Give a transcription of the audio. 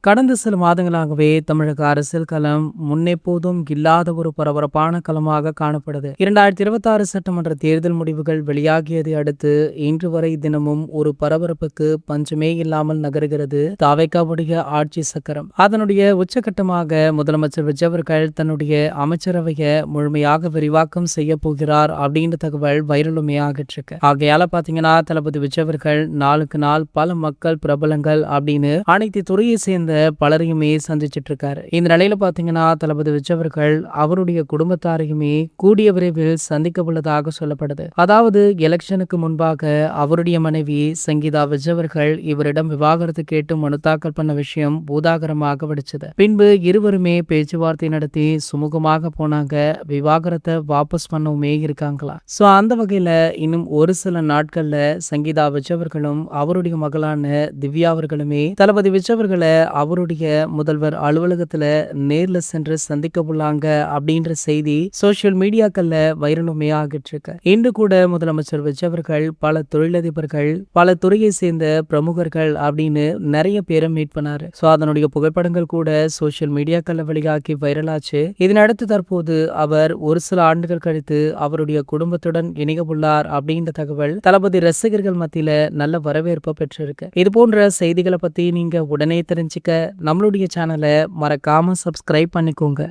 கடந்த சில மாதங்களாகவே தமிழக அரசியல் களம் முன்னெப்போதும் இல்லாத ஒரு பரபரப்பான களமாக காணப்படுது. 2026 சட்டமன்ற தேர்தல் முடிவுகள் வெளியாகியதை அடுத்து இன்று வரை தினமும் ஒரு பரபரப்புக்கு பஞ்சமே இல்லாமல் நகருகிறது தாவேகாவுடைய ஆட்சி சக்கரம். அதனுடைய உச்சகட்டமாக முதலமைச்சர் விஜய் அவர்கள் தன்னுடைய அமைச்சரவையை முழுமையாக விரிவாக்கம் செய்ய போகிறார் அப்படின்ற தகவல் வைரலுமே ஆகிட்டு இருக்கு. ஆகையால பாத்தீங்கன்னா தளபதி விஜய் அவர்கள் நாளுக்கு நாள் பல மக்கள் பிரபலங்கள் அப்படின்னு அனைத்து துறையை சேர்ந்த பலரையுமே சந்திச்சிட்டு இருக்காரு. இந்த நிலையில பாத்தீங்கன்னா தளபதி விஜய் அவர்கள் அவருடைய குடும்பத்தாரையுமே கூடிய விரைவில் சந்திக்க உள்ளதாக சொல்லப்படுது. அதாவது எலெக்ஷனுக்கு முன்பாக அவருடைய மனைவி சங்கீதா விஜய் அவர்கள் இவரிடம் விவாகரத்து கேட்டு மனு தாக்கல் பண்ண விஷயம் பூதாகரமாக வெடிச்சது. பின்பு இருவருமே பேச்சுவார்த்தை நடத்தி சுமூகமாக போனாங்க. விவாகரத்தை வாபஸ் பண்ணவுமே இருக்காங்களா. சோ அந்த வகையில இன்னும் ஒரு சில நாட்கள்ல சங்கீதா விஜய் அவர்களும் அவருடைய மகளான திவ்யா அவர்களுமே தளபதி விஜய் அவர்களை அவருடைய முதல்வர் அலுவலகத்துல நேர்ல சென்று சந்திக்க உள்ளாங்க அப்படின்ற செய்தி சோசியல் மீடியாக்கள்ல வைரலுமே ஆகிட்டு இருக்கு. இன்று கூட முதலமைச்சர் விஜய் அவர்கள் பல தொழிலதிபர்கள் பல துறையை சேர்ந்த பிரமுகர்கள் அப்படின்னு நிறைய பேரை மீட் பண்ணாரு. சோ அதனுடைய புகைப்படங்கள் கூட சோசியல் மீடியாக்கள்ல வெளியாகி வைரலாச்சு. இதனடுத்து தற்போது அவர் ஒரு சில ஆண்டுகள் கழித்து அவருடைய குடும்பத்துடன் இணைய உள்ளார் அப்படின்ற தகவல் தளபதி ரசிகர்கள் மத்தியில நல்ல வரவேற்பு பெற்றிருக்கு. இது போன்ற செய்திகளை பத்தி நீங்க உடனே தெரிஞ்சுக்க நம்மளுடைய சேனலை மறக்காம சப்ஸ்கிரைப் பண்ணிக்கோங்க.